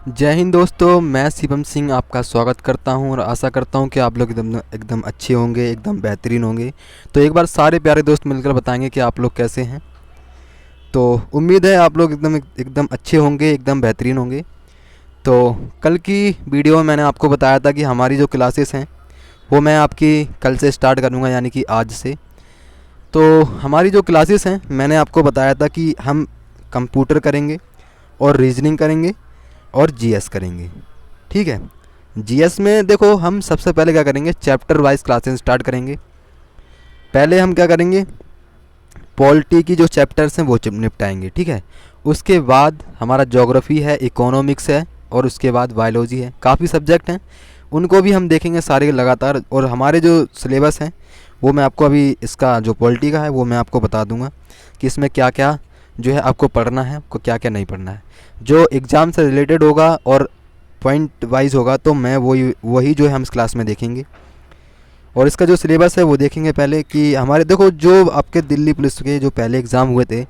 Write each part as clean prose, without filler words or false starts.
जय हिंद दोस्तों, मैं शिवम सिंह आपका स्वागत करता हूं और आशा करता हूं कि आप लोग एकदम एकदम अच्छे होंगे, एकदम बेहतरीन होंगे। तो एक बार सारे प्यारे दोस्त मिलकर बताएंगे कि आप लोग कैसे हैं। तो उम्मीद है आप लोग एकदम एकदम अच्छे होंगे, एकदम बेहतरीन होंगे। तो कल की वीडियो में मैंने आपको बताया था कि हमारी जो क्लासेस हैं वो मैं आपकी कल से स्टार्ट करूँगा, यानी कि आज से। तो हमारी जो क्लासेस हैं मैंने आपको बताया था कि हम कंप्यूटर करेंगे और रीजनिंग करेंगे और जीएस करेंगे। ठीक है। जीएस में देखो, हम सबसे पहले क्या करेंगे, चैप्टर वाइज क्लासेस स्टार्ट करेंगे। पहले हम क्या करेंगे, पॉलिटी की जो चैप्टर्स हैं वो निपटाएंगे। ठीक है। उसके बाद हमारा ज्योग्राफी है, इकोनॉमिक्स है और उसके बाद बायोलॉजी है। काफ़ी सब्जेक्ट हैं, उनको भी हम देखेंगे सारे लगातार। और हमारे जो सिलेबस हैं वो मैं आपको अभी, इसका जो पॉलिटी का है वो मैं आपको बता दूंगा कि इसमें क्या क्या जो है आपको पढ़ना है, आपको क्या क्या नहीं पढ़ना है। जो एग्ज़ाम से रिलेटेड होगा और पॉइंट वाइज होगा तो मैं वही वही जो है हम इस क्लास में देखेंगे। और इसका जो सिलेबस है वो देखेंगे पहले कि हमारे, देखो जो आपके दिल्ली पुलिस के जो पहले एग्ज़ाम हुए थे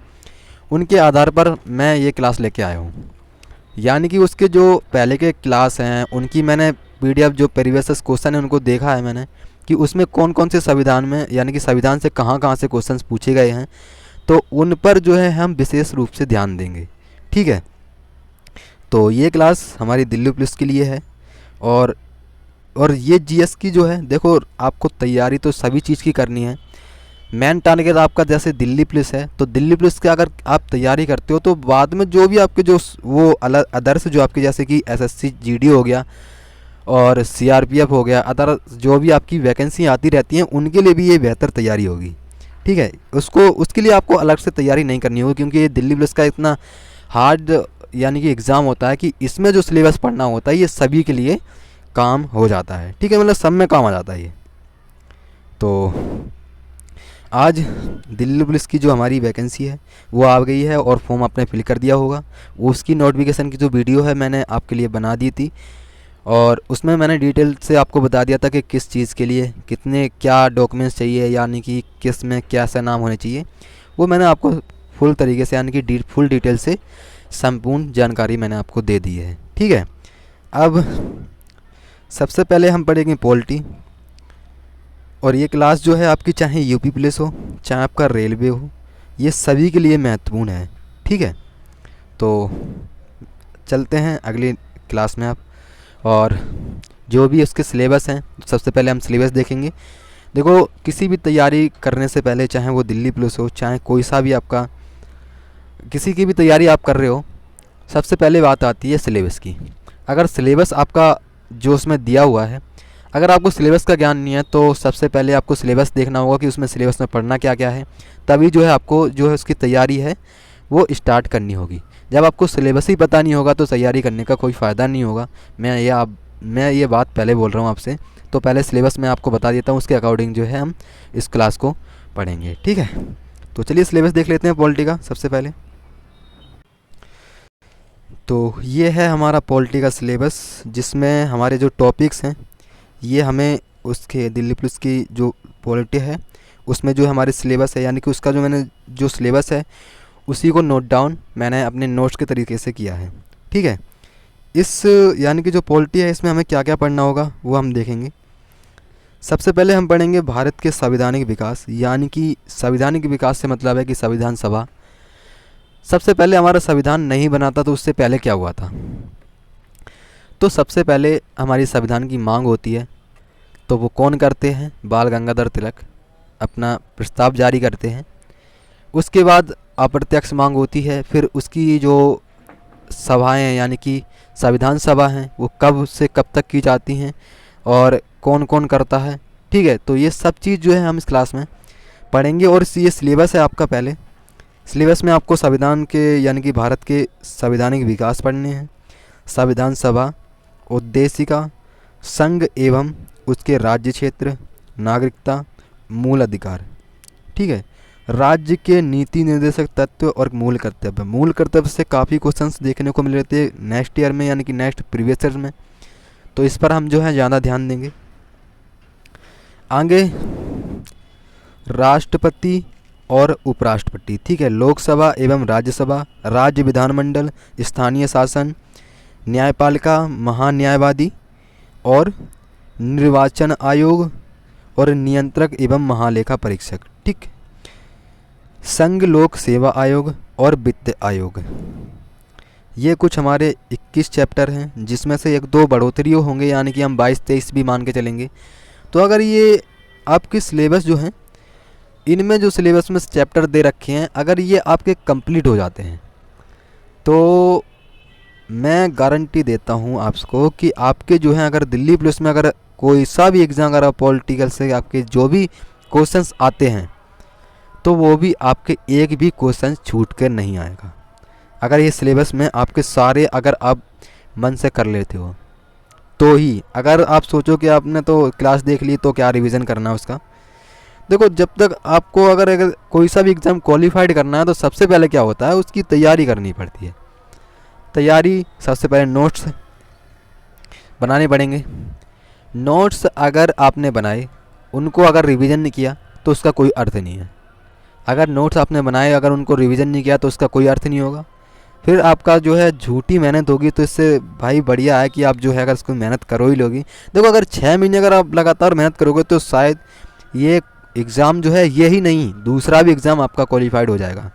उनके आधार पर मैं ये क्लास लेके आया हूँ। यानी कि उसके जो पहले के क्लास हैं उनकी मैंने पीडीएफ, जो प्रीवियस क्वेश्चन है उनको देखा है मैंने कि उसमें कौन कौन से संविधान में, यानी कि संविधान से कहाँ कहाँ से क्वेश्चंस पूछे गए हैं। तो उन पर जो है हम विशेष रूप से ध्यान देंगे। ठीक है। तो ये क्लास हमारी दिल्ली पुलिस के लिए है। और और ये जीएस की जो है, देखो आपको तैयारी तो सभी चीज़ की करनी है। मेन टारगेट आपका जैसे दिल्ली पुलिस है, तो दिल्ली पुलिस की अगर आप तैयारी करते हो तो बाद में जो भी आपके जो वो अलग अदर्स जो आपके, जैसे कि एसएससी जीडी हो गया और सीआरपीएफ हो गया, अदर जो भी आपकी वैकेंसी आती रहती हैं उनके लिए भी ये बेहतर तैयारी होगी। ठीक है। उसको उसके लिए आपको अलग से तैयारी नहीं करनी होगी, क्योंकि ये दिल्ली पुलिस का इतना हार्ड यानी कि एग्ज़ाम होता है कि इसमें जो सिलेबस पढ़ना होता है ये सभी के लिए काम हो जाता है। ठीक है, मतलब सब में काम आ जाता है ये। तो आज दिल्ली पुलिस की जो हमारी वैकेंसी है वो आ गई है और फॉर्म आपने फिल कर दिया होगा। उसकी नोटिफिकेशन की जो वीडियो है मैंने आपके लिए बना दी थी और उसमें मैंने डिटेल से आपको बता दिया था कि किस चीज़ के लिए कितने क्या डॉक्यूमेंट्स चाहिए, यानी कि किस में कैसा नाम होने चाहिए। वो मैंने आपको फुल तरीके से, यानी कि फुल डिटेल से संपूर्ण जानकारी मैंने आपको दे दी है। ठीक है। अब सबसे पहले हम पढ़ेंगे पॉलिटी। और ये क्लास जो है आपकी, चाहे यूपी पुलिस हो चाहे आपका रेलवे हो, ये सभी के लिए महत्वपूर्ण है। ठीक है। तो चलते हैं अगली क्लास में आप। और जो भी उसके सिलेबस हैं, सबसे पहले हम सिलेबस देखेंगे। देखो, किसी भी तैयारी करने से पहले, चाहे वो दिल्ली पुलिस हो चाहे कोई सा भी आपका किसी की भी तैयारी आप कर रहे हो, सबसे पहले बात आती है सिलेबस की। अगर सिलेबस आपका जो उसमें दिया हुआ है, अगर आपको सिलेबस का ज्ञान नहीं है तो सबसे पहले आपको सिलेबस देखना होगा कि उसमें सिलेबस में पढ़ना क्या क्या है। तभी जो है आपको जो है उसकी तैयारी है वो स्टार्ट करनी होगी। जब आपको सिलेबस ही पता नहीं होगा तो तैयारी करने का कोई फ़ायदा नहीं होगा। मैं ये बात पहले बोल रहा हूँ आपसे। तो पहले सिलेबस मैं आपको बता देता हूँ, उसके अकॉर्डिंग जो है हम इस क्लास को पढ़ेंगे। ठीक है। तो चलिए सिलेबस देख लेते हैं पॉलिटी का सबसे पहले। तो ये है हमारा पॉलिटी का सिलेबस, जिसमें हमारे जो टॉपिक्स हैं ये हमें उसके दिल्ली पुलिस की जो पॉलिटी है उसमें जो हमारे सिलेबस है, यानी कि उसका जो मैंने जो सिलेबस है उसी को नोट डाउन मैंने अपने नोट्स के तरीके से किया है। ठीक है। इस यानी कि जो पॉलिटी है इसमें हमें क्या क्या पढ़ना होगा वो हम देखेंगे। सबसे पहले हम पढ़ेंगे भारत के संवैधानिक विकास, यानी कि संवैधानिक विकास से मतलब है कि संविधान सभा। सबसे पहले हमारा संविधान नहीं बना था तो उससे पहले क्या हुआ था। तो सबसे पहले हमारी संविधान की मांग होती है, तो वो कौन करते हैं, बाल गंगाधर तिलक अपना प्रस्ताव जारी करते हैं। उसके बाद अप्रत्यक्ष मांग होती है, फिर उसकी जो सभाएं हैं यानी कि संविधान सभा हैं वो कब से कब तक की जाती हैं और कौन कौन करता है। ठीक है। तो ये सब चीज़ जो है हम इस क्लास में पढ़ेंगे। और ये सिलेबस है आपका। पहले सिलेबस में आपको संविधान के यानी कि भारत के संवैधानिक विकास पढ़ने हैं, संविधान सभा, उद्देशिका, संघ एवं उसके राज्य क्षेत्र, नागरिकता, मूल अधिकार। ठीक है। राज्य के नीति निर्देशक तत्व और मूल कर्तव्य। मूल कर्तव्य से काफ़ी क्वेश्चंस देखने को मिल रहे थे नेक्स्ट ईयर में, यानी कि नेक्स्ट प्रीवियस ईयर में। तो इस पर हम जो है ज़्यादा ध्यान देंगे। आगे राष्ट्रपति और उपराष्ट्रपति। ठीक है। लोकसभा एवं राज्यसभा, राज्य विधानमंडल, स्थानीय शासन, न्यायपालिका, महान्यायवादी और निर्वाचन आयोग और नियंत्रक एवं महालेखा परीक्षक। ठीक। संघ लोक सेवा आयोग और वित्त आयोग। ये कुछ हमारे 21 चैप्टर हैं, जिसमें से एक दो बढ़ोतरी होंगे, यानी कि हम 22-23 भी मान के चलेंगे। तो अगर ये आपके सिलेबस जो हैं, इनमें जो सिलेबस में चैप्टर दे रखे हैं, अगर ये आपके कंप्लीट हो जाते हैं तो मैं गारंटी देता हूँ आपको कि आपके जो हैं, अगर दिल्ली पुलिस में अगर कोई सा भी एग्ज़ाम, अगर पॉलिटिकल से आपके जो भी क्वेश्चंस आते हैं तो वो भी आपके एक भी क्वेश्चन छूट कर नहीं आएगा, अगर ये सिलेबस में आपके सारे अगर आप मन से कर लेते हो तो ही। अगर आप सोचो कि आपने तो क्लास देख ली तो क्या रिवीजन करना है उसका, देखो जब तक आपको अगर कोई सा भी एग्ज़ाम क्वालिफाइड करना है तो सबसे पहले क्या होता है, उसकी तैयारी करनी पड़ती है। तैयारी सबसे पहले नोट्स बनाने पड़ेंगे। नोट्स अगर आपने बनाए, उनको अगर रिवीजन नहीं किया तो उसका कोई अर्थ नहीं है। अगर नोट्स आपने बनाए, अगर उनको रिवीजन नहीं किया तो उसका कोई अर्थ नहीं होगा। फिर आपका जो है झूठी मेहनत होगी। तो इससे भाई बढ़िया है कि आप जो है अगर इसको मेहनत करो ही लोगी। देखो अगर 6 महीने अगर आप लगातार मेहनत करोगे तो शायद ये एग्ज़ाम जो है, ये ही नहीं दूसरा भी एग्ज़ाम आपका क्वालिफाइड हो जाएगा।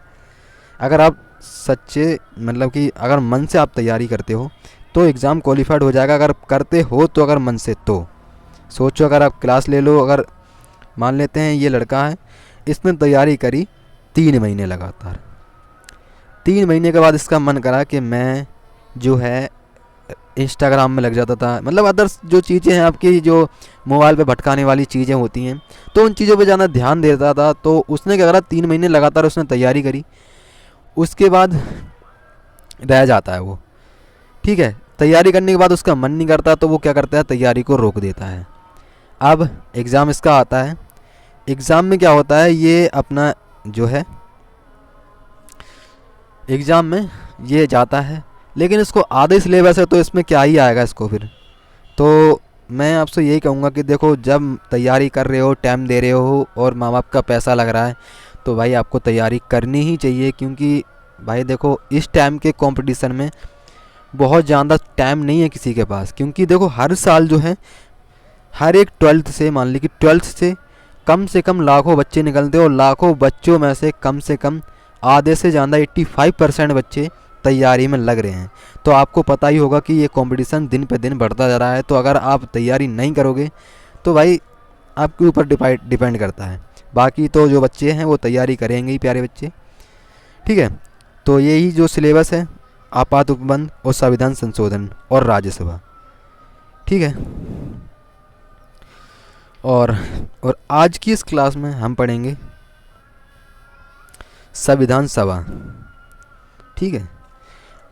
अगर आप सच्चे मतलब कि अगर मन से आप तैयारी करते हो तो एग्ज़ाम क्वालिफाइड हो जाएगा। अगर करते हो तो अगर मन से, तो सोचो अगर आप क्लास ले लो, अगर मान लेते हैं ये लड़का है, इसने तैयारी करी 3 महीने लगातार। 3 महीने के बाद इसका मन करा कि मैं जो है इंस्टाग्राम में लग जाता था, मतलब अदर्स जो चीज़ें हैं आपकी जो मोबाइल पे भटकाने वाली चीज़ें होती हैं, तो उन चीज़ों पे ज़्यादा ध्यान देता था। तो उसने क्या करा, 3 महीने लगातार उसने तैयारी करी, उसके बाद रह जाता है वो। ठीक है, तैयारी करने के बाद उसका मन नहीं करता तो वो क्या करता है, तैयारी को रोक देता है। अब एग्ज़ाम इसका आता है। एग्ज़ाम में क्या होता है, ये अपना जो है एग्ज़ाम में ये जाता है, लेकिन इसको आधे सिलेबस है तो इसमें क्या ही आएगा इसको फिर। तो मैं आपसे यही कहूँगा कि देखो जब तैयारी कर रहे हो, टाइम दे रहे हो और माँ बाप का पैसा लग रहा है तो भाई आपको तैयारी करनी ही चाहिए। क्योंकि भाई देखो इस टाइम के कंपटीशन में बहुत ज़्यादा टाइम नहीं है किसी के पास। क्योंकि देखो हर साल जो है, हर एक 12th से, मान ली कि 12th से कम लाखों बच्चे निकलते हैं और लाखों बच्चों में से कम आधे से ज़्यादा 85% बच्चे तैयारी में लग रहे हैं। तो आपको पता ही होगा कि ये कंपटीशन दिन पे दिन बढ़ता जा रहा है। तो अगर आप तैयारी नहीं करोगे तो भाई आपके ऊपर डिपेंड करता है। बाकी तो जो बच्चे हैं वो तैयारी करेंगे ही, प्यारे बच्चे। ठीक है, तो यही जो सिलेबस है, आपात उपबंध और संविधान संशोधन और राज्यसभा। ठीक है, और आज की इस क्लास में हम पढ़ेंगे संविधान सभा। ठीक है,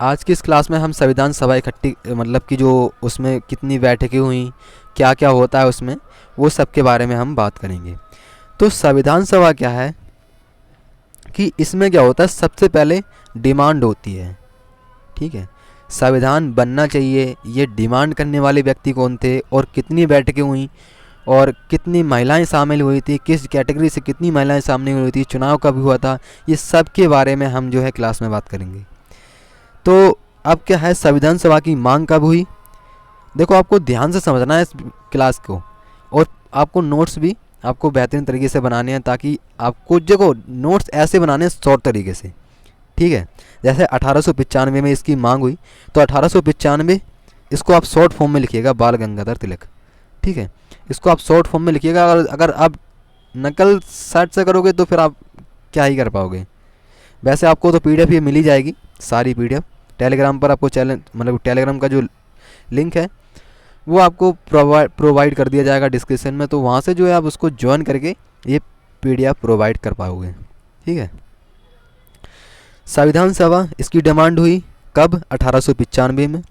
आज की इस क्लास में हम संविधान सभा इकट्ठी, मतलब कि जो उसमें कितनी बैठकें हुई, क्या क्या होता है उसमें, वो सब के बारे में हम बात करेंगे। तो संविधान सभा क्या है कि इसमें क्या होता है, सबसे पहले डिमांड होती है। ठीक है, संविधान बनना चाहिए, ये डिमांड करने वाले व्यक्ति कौन थे और कितनी बैठकें हुई और कितनी महिलाएं शामिल हुई थी, किस कैटेगरी से कितनी महिलाएं शामिल हुई थी, चुनाव कब हुआ था, ये सब के बारे में हम जो है क्लास में बात करेंगे। तो अब क्या है, संविधान सभा की मांग कब हुई, देखो आपको ध्यान से समझना है इस क्लास को, और आपको नोट्स भी आपको बेहतरीन तरीके से बनाने हैं, ताकि आपको देखो नोट्स ऐसे बनाने हैं शॉर्ट तरीके से। ठीक है, जैसे 1895 में इसकी मांग हुई तो 1895 इसको आप शॉर्ट फॉर्म में लिखिएगा, बाल गंगाधर तिलक। ठीक है, इसको आप शॉर्ट फॉर्म में लिखिएगा। अगर आप नकल सर्च से करोगे तो फिर आप क्या ही कर पाओगे। वैसे आपको तो PDF ये मिल ही जाएगी, सारी PDF टेलीग्राम पर आपको चैनल, मतलब टेलीग्राम का जो लिंक है वो आपको प्रोवाइड कर दिया जाएगा डिस्क्रिप्शन में। तो वहाँ से जो है आप उसको ज्वाइन करके ये PDF प्रोवाइड कर पाओगे। ठीक है, संविधान सभा इसकी डिमांड हुई कब, 1895 में।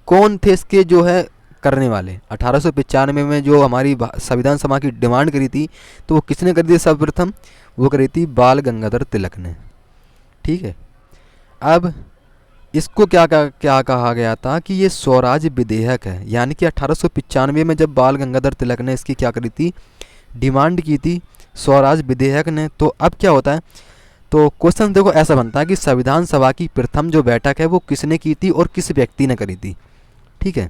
कौन थे इसके जो है करने वाले, 1895 में जो हमारी संविधान सभा की डिमांड करी थी तो वो किसने करी थी, सर्वप्रथम वो करी थी बाल गंगाधर तिलक ने। ठीक है, अब इसको क्या कहा गया था कि ये स्वराज विधेयक है, यानी कि 1895 में जब बाल गंगाधर तिलक ने इसकी क्या करी थी, डिमांड की थी स्वराज विधेयक ने। तो अब क्या होता है, तो क्वेश्चन देखो ऐसा बनता है कि संविधान सभा की प्रथम जो बैठक है वो किसने की थी और किस व्यक्ति ने करी थी। ठीक है,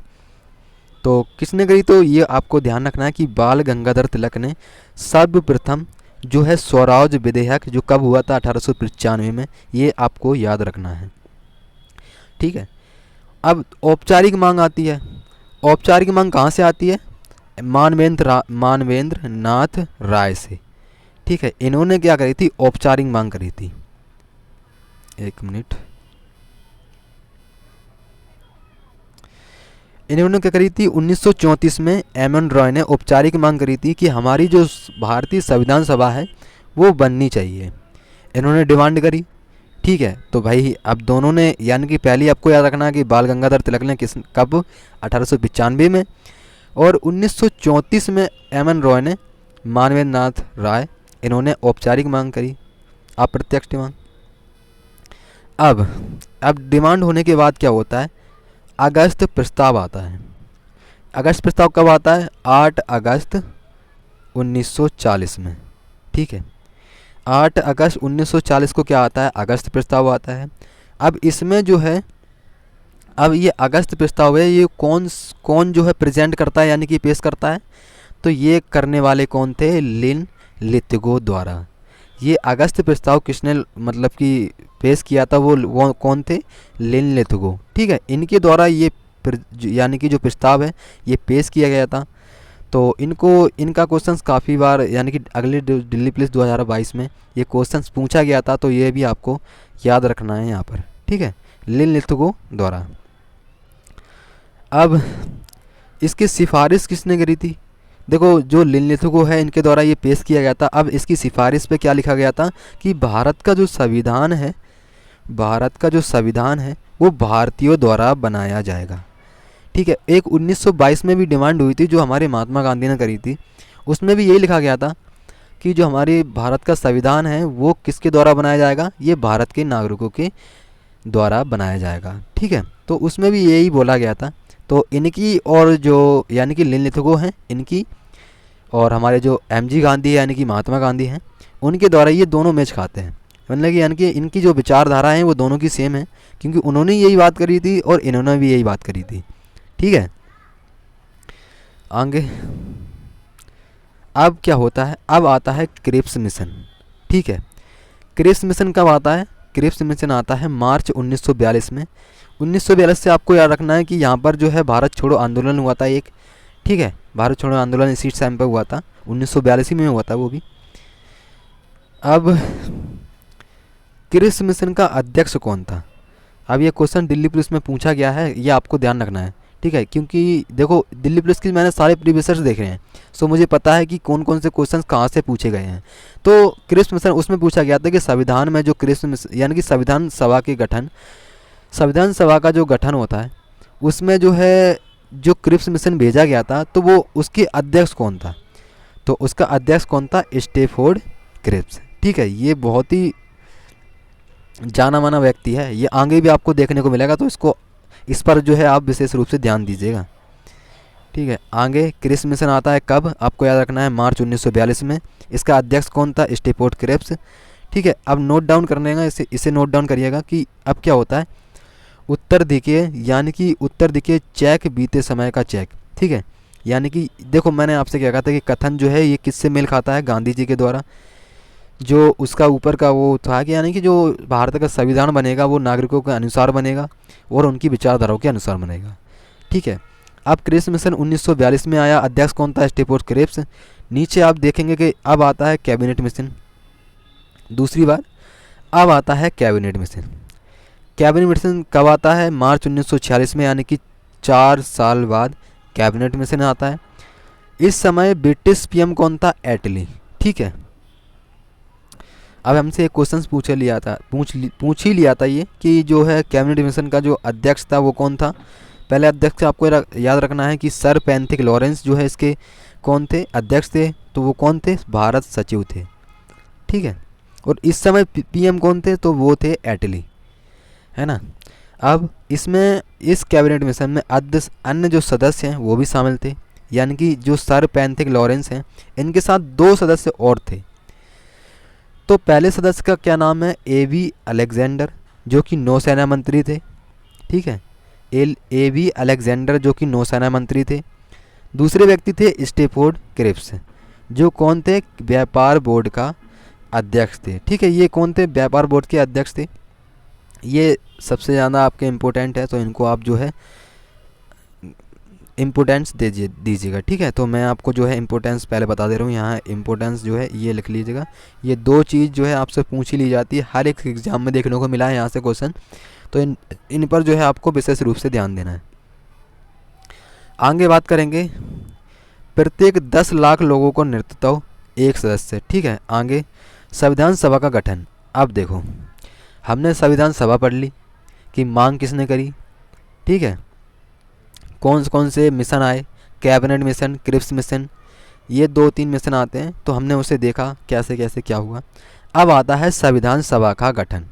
तो किसने करी, तो ये आपको ध्यान रखना है कि बाल गंगाधर तिलक ने सर्वप्रथम जो है स्वराज विधेयक जो कब हुआ था 1895 में, ये आपको याद रखना है। ठीक है, अब औपचारिक मांग आती है। औपचारिक मांग कहाँ से आती है? मानवेंद्र नाथ राय से। ठीक है, इन्होंने क्या करी थी? औपचारिक मांग करी थी। एक मिनट, इन्होंने क्या करी थी? 1934 में एम.एन. रॉय ने औपचारिक मांग करी थी कि हमारी जो भारतीय संविधान सभा है वो बननी चाहिए। इन्होंने डिमांड करी। ठीक है, तो भाई अब दोनों ने, यानी कि पहले आपको याद रखना है कि बाल गंगाधर तिलक ने कब? 1895 में, और 1934 में एम.एन. रॉय ने, मानवेंद्र नाथ राय, इन्होंने औपचारिक मांग करी, अप्रत्यक्ष डिमांड। अब डिमांड होने के बाद क्या होता है? अगस्त प्रस्ताव आता है। अगस्त प्रस्ताव कब आता है? 8 अगस्त 1940 में। ठीक है, 8 अगस्त 1940 को क्या आता है? अगस्त प्रस्ताव आता है। अब इसमें जो है, अब ये अगस्त प्रस्ताव है, ये कौन जो है प्रेजेंट करता है, यानी कि पेश करता है? तो ये करने वाले कौन थे? लिन लिथगो द्वारा। ये अगस्त प्रस्ताव किसने मतलब कि पेश किया था? वो कौन थे? लिन लिथगो। ठीक है, इनके द्वारा ये यानी कि जो प्रस्ताव है ये पेश किया गया था। तो इनका क्वेश्चंस काफ़ी बार, यानी कि अगले दिल्ली पुलिस 2022 में ये क्वेश्चंस पूछा गया था, तो ये भी आपको याद रखना है यहाँ पर। ठीक है, लिन लिथगो द्वारा। अब इसकी सिफारिश किसने करी थी? देखो, जो लिन लिथगो है इनके द्वारा ये पेश किया गया था। अब इसकी सिफारिश पे क्या लिखा गया था कि भारत का जो संविधान है वो भारतीयों द्वारा बनाया जाएगा। ठीक है, एक 1922 में भी डिमांड हुई थी जो हमारे महात्मा गांधी ने करी थी, उसमें भी यही लिखा गया था कि जो हमारे भारत का संविधान है वो किसके द्वारा बनाया जाएगा? ये भारत के नागरिकों के द्वारा बनाया जाएगा। ठीक है, तो उसमें भी यही बोला गया था। तो इनकी और जो यानी कि लिन लिथगो हैं, इनकी और हमारे जो एम.जी. गांधी है यानी कि महात्मा गांधी हैं, उनके द्वारा ये दोनों मैच खाते हैं। मतलब कि यानी कि इनकी जो विचारधारा है वो दोनों की सेम है, क्योंकि उन्होंने यही बात करी थी और इन्होंने भी यही बात करी थी। ठीक है, आगे अब क्या होता है? अब आता है क्रिप्स मिशन। ठीक है, क्रिप्स मिशन कब आता है? क्रिप्स मिशन आता है मार्च 1942 में। 1942 से आपको याद रखना है कि यहाँ पर जो है भारत छोड़ो आंदोलन हुआ था एक। ठीक है, भारत छोड़ो आंदोलन इसी टाइम पर हुआ था, 1942 में हुआ था वो भी। अब क्रिप्स मिशन का अध्यक्ष कौन था? अब ये क्वेश्चन दिल्ली पुलिस में पूछा गया है, ये आपको ध्यान रखना है। ठीक है, क्योंकि देखो दिल्ली पुलिस की मैंने सारे प्रीवियस देख रहे हैं, सो मुझे पता है कि कौन कौन से क्वेश्चंस कहाँ से पूछे गए हैं। तो क्रिप्स मिशन उसमें पूछा गया था कि संविधान में जो क्रिप्स मिशन यानी कि संविधान सभा का जो गठन होता है उसमें जो है जो क्रिप्स मिशन भेजा गया था, तो वो उसके अध्यक्ष कौन था? तो उसका अध्यक्ष कौन था? Stafford Cripps. ठीक है, ये बहुत ही जाना माना व्यक्ति है, ये आगे भी आपको देखने को मिलेगा, तो इस पर जो है आप विशेष रूप से ध्यान दीजिएगा। ठीक है, आगे क्रिप्स मिशन आता है कब? आपको याद रखना है मार्च 1942 में। इसका अध्यक्ष कौन था? Stafford Cripps. ठीक है, अब नोट डाउन करने का, इसे नोट डाउन करिएगा कि अब क्या होता है। उत्तर देखिए, यानी कि उत्तर देखिए, चेक बीते समय का चेक। ठीक है, यानी कि देखो मैंने आपसे क्या कहा था कि कथन जो है ये किससे मेल खाता है? गांधी जी के द्वारा। जो उसका ऊपर का वो था कि यानी कि जो भारत का संविधान बनेगा वो नागरिकों के अनुसार बनेगा और उनकी विचारधाराओं के अनुसार बनेगा। ठीक है, अब क्रिप्स मिशन 1942 में आया, अध्यक्ष कौन था? Stafford Cripps. नीचे आप देखेंगे कि अब आता है कैबिनेट मिशन, दूसरी बार अब आता है कैबिनेट मिशन। कैबिनेट मिशन कब आता है? मार्च 1946 में, यानी कि 4 साल बाद कैबिनेट मिशन आता है। इस समय ब्रिटिश पीएम कौन था? एटली। ठीक है, अब हमसे एक क्वेश्चन पूछ ही लिया था ये कि जो है कैबिनेट मिशन का जो अध्यक्ष था वो कौन था? पहले अध्यक्ष आपको याद रखना है कि सर पैंथिक लॉरेंस जो है इसके कौन थे? अध्यक्ष थे। तो वो कौन थे? भारत सचिव थे। ठीक है, और इस समय पीएम कौन थे? तो वो थे एटली, है ना। अब इसमें इस कैबिनेट मिशन में अन्य जो सदस्य हैं वो भी शामिल थे, यानी कि जो सर पैंथिक लॉरेंस हैं इनके साथ 2 सदस्य और थे। तो पहले सदस्य का क्या नाम है, A.V. अलेक्जेंडर, जो कि नौसेना मंत्री थे। ठीक है, A.V. अलेक्जेंडर जो कि नौसेना मंत्री थे। दूसरे व्यक्ति थे स्टेफोर्ड क्रिप्स, जो कौन थे, व्यापार बोर्ड का अध्यक्ष थे। ठीक है, ये कौन थे, व्यापार बोर्ड के अध्यक्ष थे। ये सबसे ज़्यादा आपके इम्पोर्टेंट है, तो इनको आप जो है इम्पोर्टेंस दीजिएगा। ठीक है, तो मैं आपको जो है इम्पोर्टेंस पहले बता दे रहा हूँ। यहाँ इम्पोर्टेंस जो है ये लिख लीजिएगा। ये दो चीज़ जो है आपसे पूछ ही ली जाती है, हर एक एग्ज़ाम में देखने को मिला है यहाँ से क्वेश्चन, तो इन पर जो है आपको विशेष रूप से ध्यान देना है। आगे बात करेंगे, प्रत्येक 10 लाख लोगों को नेतृत्व एक सदस्य। ठीक है, आगे संविधान सभा का गठन। अब देखो, हमने संविधान सभा पढ़ ली कि मांग किसने करी। ठीक है, कौन से मिशन आए, कैबिनेट मिशन, क्रिप्स मिशन, ये 2-3 मिशन आते हैं, तो हमने उसे देखा कैसे कैसे क्या हुआ। अब आता है संविधान सभा का गठन।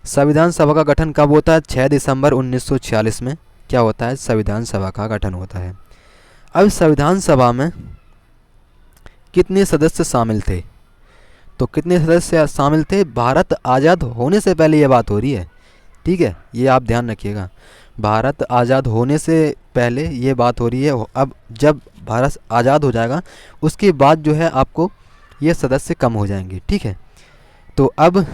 संविधान सभा का गठन कब होता है, 6 दिसंबर 1946 में क्या होता है, संविधान सभा का गठन होता है। अब संविधान सभा में कितने सदस्य शामिल थे, तो कितने सदस्य शामिल थे, भारत आज़ाद होने से पहले ये बात हो रही है। ठीक है, ये आप ध्यान रखिएगा, भारत आज़ाद होने से पहले ये बात हो रही है। अब जब भारत आज़ाद हो जाएगा उसके बाद जो है आपको ये सदस्य कम हो जाएंगे। ठीक है, तो अब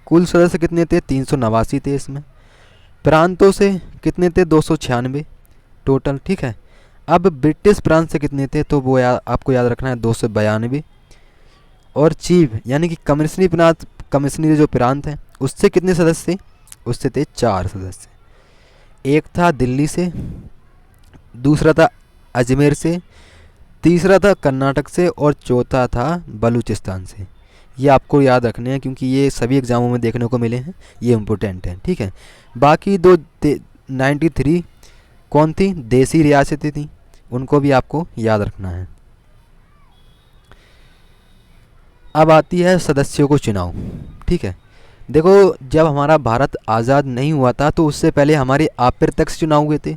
कुल सदस्य कितने थे, 389 थे। इसमें प्रांतों से कितने थे, 296 टोटल। ठीक है, अब ब्रिटिश प्रांत से कितने थे, तो वो आपको याद रखना है 292। और चीफ यानी कि कमिश्नरी जो प्रांत है उससे कितने सदस्य थे, उससे थे 4 सदस्य। एक था दिल्ली से, दूसरा था अजमेर से, तीसरा था कर्नाटक से और चौथा था बलूचिस्तान से। ये आपको याद रखने हैं क्योंकि ये सभी एग्ज़ामों में देखने को मिले हैं, ये इम्पोर्टेंट है। ठीक है, बाकी 93 कौन थी, देसी रियासतें थी, उनको भी आपको याद रखना है। अब आती है सदस्यों को चुनाव। ठीक है, देखो जब हमारा भारत आज़ाद नहीं हुआ था तो उससे पहले हमारे अप्रत्यक्ष चुनाव हुए थे।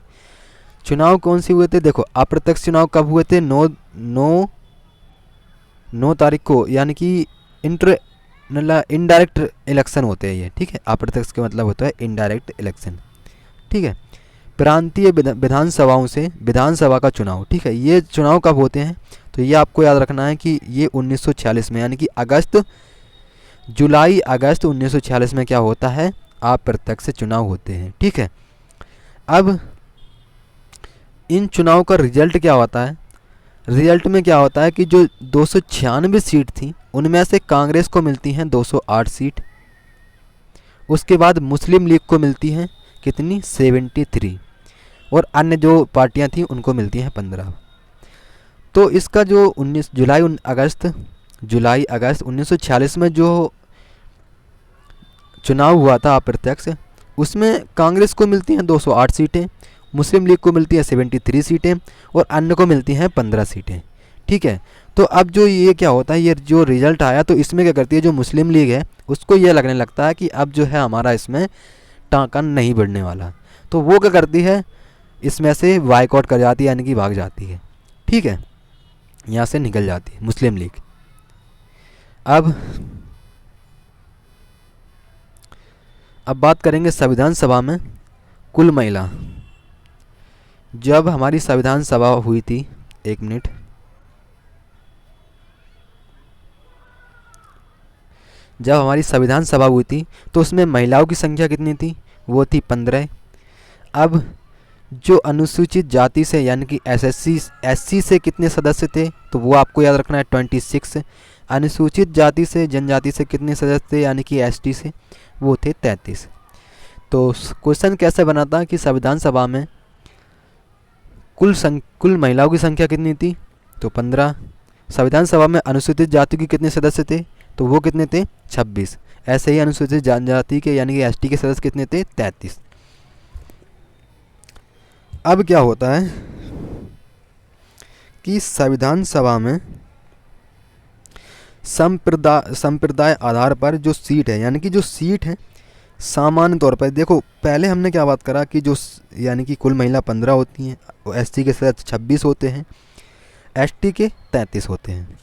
चुनाव कौन से हुए थे, देखो अप्रत्यक्ष चुनाव कब हुए थे, 9 तारीख को, यानी कि इनडायरेक्ट इलेक्शन होते हैं ये। ठीक है, अप्रत्यक्ष का मतलब होता है इनडायरेक्ट इलेक्शन। ठीक है, प्रांतीय विधानसभाओं से विधानसभा का चुनाव। ठीक है, ये चुनाव कब होते हैं, तो ये आपको याद रखना है कि ये 1946 में, यानी कि जुलाई अगस्त 1946 में क्या होता है, अप्रत्यक्ष चुनाव होते हैं। ठीक है, अब इन चुनाव का रिजल्ट क्या होता है, रिजल्ट में क्या होता है कि जो 296 सीट थी उनमें से कांग्रेस को मिलती हैं 208 सीट, उसके बाद मुस्लिम लीग को मिलती हैं कितनी, 73, और अन्य जो पार्टियां थी उनको मिलती हैं 15। तो इसका जो जुलाई अगस्त 1946 में जो चुनाव हुआ था अप्रत्यक्ष, उसमें कांग्रेस को मिलती हैं 208 सीटें, मुस्लिम लीग को मिलती हैं 73 सीटें और अन्य को मिलती हैं 15 सीटें। ठीक है, तो अब जो ये क्या होता है, ये जो रिजल्ट आया तो इसमें क्या करती है, जो मुस्लिम लीग है उसको ये लगने लगता है कि अब जो है हमारा इसमें टाँका नहीं बढ़ने वाला, तो वो क्या करती है, इसमें से बाइकआउट कर जाती है, यानी कि भाग जाती है। ठीक है, यहाँ से निकल जाती है मुस्लिम लीग। अब बात करेंगे संविधान सभा में कुल महिला। जब हमारी संविधान सभा हुई थी, एक मिनट, जब हमारी संविधान सभा हुई थी तो उसमें महिलाओं की संख्या कितनी थी, वो थी 15। अब जो अनुसूचित जाति से यानी कि एससी से कितने सदस्य थे, तो वो आपको याद रखना है 26। अनुसूचित जाति से जनजाति से कितने सदस्य थे, यानी कि एसटी से, वो थे 33। तो क्वेश्चन कैसे बना था कि संविधान सभा में कुल महिलाओं की संख्या कितनी थी, तो 15। संविधान सभा में अनुसूचित जाति के कितने सदस्य थे, तो वो कितने थे, 26। ऐसे ही अनुसूचित जनजाति के यानी कि एसटी के सदस्य कितने थे, 33। अब क्या होता है कि संविधान सभा में संप्रदाय आधार पर जो सीट है, यानी कि जो सीट है सामान्य तौर पर, देखो पहले हमने क्या बात करा कि जो यानी कि कुल महिला 15 होती हैं, एसटी के सदस्य 26 होते हैं, एसटी के 33 होते हैं।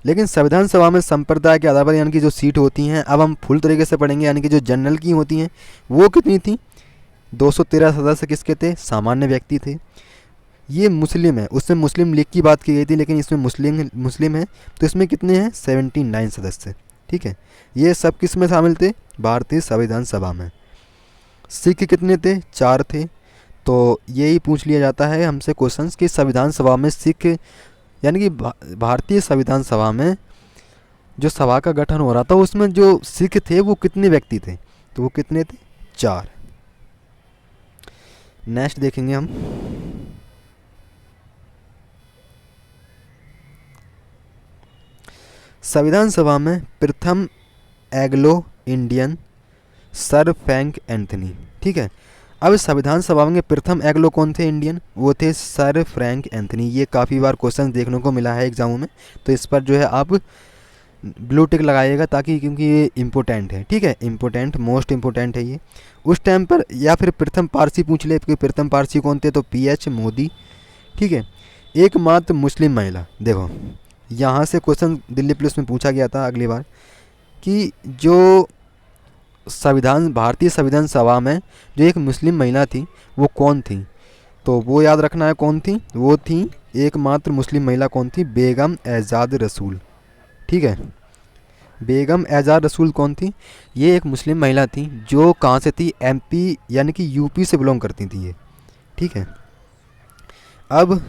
लेकिन संविधान सभा में संप्रदाय के आधार पर यानी कि जो सीट होती हैं, अब हम फुल तरीके से पढ़ेंगे, यानी कि जो जनरल की होती हैं वो कितनी थी, 213 सदस्य किसके थे, सामान्य व्यक्ति थे। ये मुस्लिम है, उसमें मुस्लिम लीग की बात की गई थी, लेकिन इसमें मुस्लिम है तो इसमें कितने हैं, 79 सदस्य। ठीक है, ये सब किस में शामिल थे, भारतीय संविधान सभा में। सिख कितने थे, 4 थे। तो यही पूछ लिया जाता है हमसे क्वेश्चंस कि संविधान सभा में सिख यानी कि भारतीय संविधान सभा में जो सभा का गठन हो रहा था उसमें जो सिख थे वो कितने व्यक्ति थे, तो वो कितने थे, 4। नेक्स्ट देखेंगे हम, संविधान सभा में प्रथम Anglo Indian sir Frank Anthony. ठीक है, अब संविधान सभा में प्रथम एंग्लो कौन थे इंडियन, वो थे सर फ्रैंक एंथनी। ये काफ़ी बार क्वेश्चन देखने को मिला है एग्जामों में, तो इस पर जो है आप ब्लू टिक लगाइएगा ताकि, क्योंकि ये इम्पोर्टेंट है। ठीक है, इम्पोर्टेंट, मोस्ट इम्पोर्टेंट है ये उस टाइम पर। या फिर प्रथम पारसी पूछ ले कि प्रथम पारसी कौन थे, तो PH मोदी। ठीक है, एकमात्र मुस्लिम महिला, देखो यहाँ से क्वेश्चन दिल्ली पुलिस में पूछा गया था अगली बार कि जो भारतीय संविधान सभा में जो एक मुस्लिम महिला थी वो कौन थी, तो वो याद रखना है कौन थी, वो थी एकमात्र मुस्लिम महिला कौन थी, बेगम एजाज रसूल। ठीक है, बेगम एजाज रसूल कौन थी, ये एक मुस्लिम महिला थी जो कहाँ से थी, MP यानी कि UP से बिलोंग करती थी ये। ठीक है, अब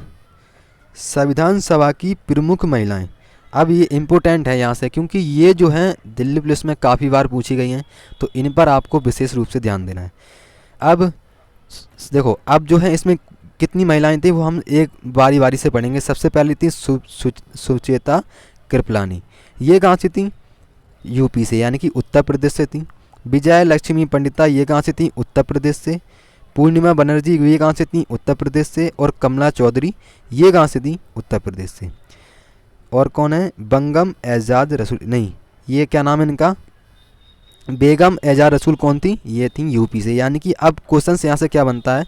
संविधान सभा की प्रमुख महिलाएं, अब ये इम्पोर्टेंट है यहाँ से क्योंकि ये जो हैं दिल्ली पुलिस में काफ़ी बार पूछी गई हैं, तो इन पर आपको विशेष रूप से ध्यान देना है। अब देखो, अब जो है इसमें कितनी महिलाएं थी वो हम एक बारी बारी से पढ़ेंगे। सबसे पहले थी सुचेता कृपलानी, ये कहाँ से थी, UP से यानी कि उत्तर प्रदेश से थी। विजय लक्ष्मी पंडिता, ये कहाँ से थी, उत्तर प्रदेश से। पूर्णिमा बनर्जी, ये कहाँ से थी, उत्तर प्रदेश से। और कमला चौधरी, ये कहाँ से थी, उत्तर प्रदेश से। और कौन है, बंगम एजाज रसूल, नहीं ये क्या नाम है इनका, बेगम एजाज रसूल कौन थी, ये थी UP से। यानी कि अब क्वेश्चन यहाँ से क्या बनता है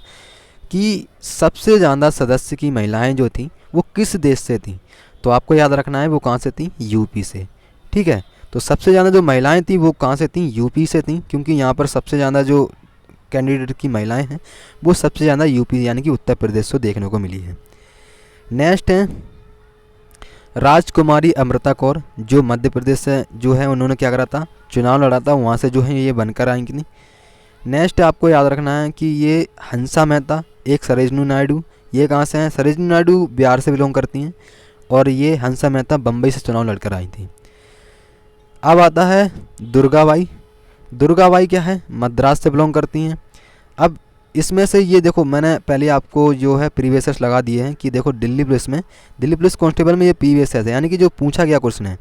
कि सबसे ज़्यादा सदस्य की महिलाएं जो थी वो किस देश से थी, तो आपको याद रखना है वो कहाँ से थी, UP से। ठीक है, तो सबसे ज़्यादा जो महिलाएं थी वो कहाँ से थी, UP से थी, क्योंकि यहाँ पर सबसे ज़्यादा जो कैंडिडेट की महिलाएं हैं वो सबसे ज़्यादा UP यानी कि उत्तर प्रदेश से देखने को मिली है। नेक्स्ट है राजकुमारी अमृता कौर, जो मध्य प्रदेश से जो है उन्होंने क्या करा था, चुनाव लड़ा था, वहाँ से जो है ये बनकर आएंगी नहीं। नेक्स्ट आपको याद रखना है कि ये हंसा मेहता, एक सरोजिनी नायडू, ये कहाँ से हैं, सरोजिनी नायडू बिहार से बिलोंग करती हैं और ये हंसा मेहता बम्बई से चुनाव लड़कर आई थी। अब आता है दुर्गाबाई, दुर्गाबाई क्या है, मद्रास से बिलोंग करती हैं। अब इसमें से ये देखो, मैंने पहले आपको जो है प्रीवियस लगा दिए हैं कि देखो दिल्ली पुलिस कांस्टेबल में ये प्रीवियस है, यानी कि जो पूछा गया क्वेश्चन है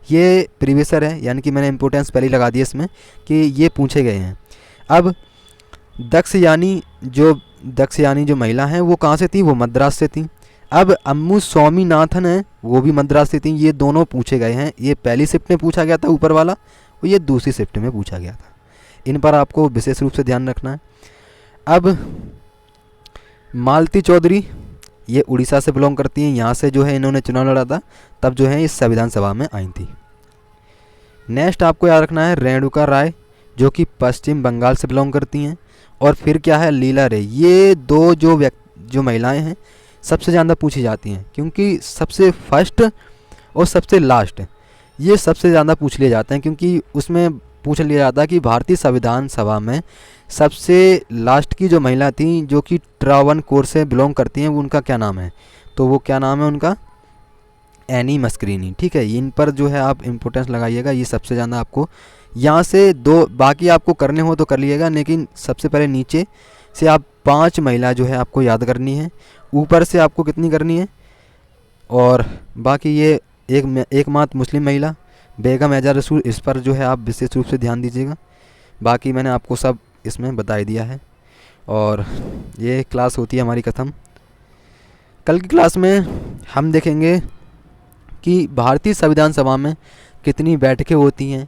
ये प्रीवियस है, यानी कि मैंने इंपॉर्टेंस पहले लगा दिया इसमें कि ये पूछे गए हैं। अब दक्ष यानी जो महिला हैं वो कहाँ से थी, वो मद्रास से थी। अब अम्मू स्वामीनाथन है, वो भी मद्रास से थी। ये दोनों पूछे गए हैं, ये पहली शिफ्ट में पूछा गया था ऊपर वाला और ये दूसरी शिफ्ट में पूछा गया था। इन पर आपको विशेष रूप से ध्यान रखना है। अब मालती चौधरी, ये उड़ीसा से बिलोंग करती हैं, यहाँ से जो है इन्होंने चुनाव लड़ा था, तब जो है इस संविधान सभा में आई थी। नेक्स्ट आपको याद रखना है रेणुका राय, जो कि पश्चिम बंगाल से बिलोंग करती हैं। और फिर क्या है लीला रे, ये दो जो महिलाएं हैं सबसे ज़्यादा पूछी जाती हैं, क्योंकि सबसे फर्स्ट और सबसे लास्ट ये सबसे ज़्यादा पूछ लिए जाते हैं, क्योंकि उसमें पूछ लिया जाता है कि भारतीय संविधान सभा में सबसे लास्ट की जो महिला थी जो कि ट्रावनकोर से बिलोंग करती हैं, वो उनका क्या नाम है, तो वो क्या नाम है उनका, एनी मस्करीनी। ठीक है, इन पर जो है आप इम्पोर्टेंस लगाइएगा, ये सबसे ज़्यादा आपको यहाँ से दो, बाकी आपको करने हो तो कर लीजिएगा, लेकिन सबसे पहले नीचे से आप 5 महिला जो है आपको याद करनी है, ऊपर से आपको कितनी करनी है, और बाकी ये एकमात्र मुस्लिम महिला बेगम एजाज रसूल, इस पर जो है आप विशेष रूप से ध्यान दीजिएगा। बाकी मैंने आपको सब इसमें बता दिया है और ये क्लास होती है हमारी खत्म। कल की क्लास में हम देखेंगे कि भारतीय संविधान सभा में कितनी बैठकें होती हैं,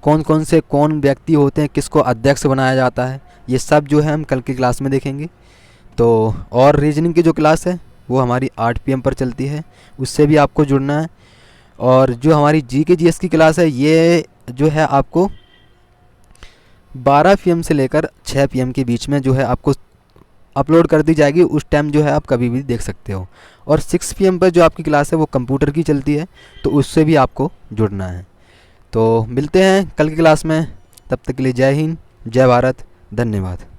कौन व्यक्ति होते हैं, किसको अध्यक्ष बनाया जाता है, ये सब जो है हम कल की क्लास में देखेंगे। तो और रीजनिंग की जो क्लास है वो हमारी 8 PM पर चलती है, उससे भी आपको जुड़ना है। और जो हमारी GK GS की क्लास है ये जो है आपको 12 PM से लेकर 6 PM के बीच में जो है आपको अपलोड कर दी जाएगी। उस टाइम जो है आप कभी भी देख सकते हो। और 6 PM पर जो आपकी क्लास है वो कंप्यूटर की चलती है, तो उससे भी आपको जुड़ना है। तो मिलते हैं कल की क्लास में, तब तक के लिए जय हिंद, जय भारत, धन्यवाद।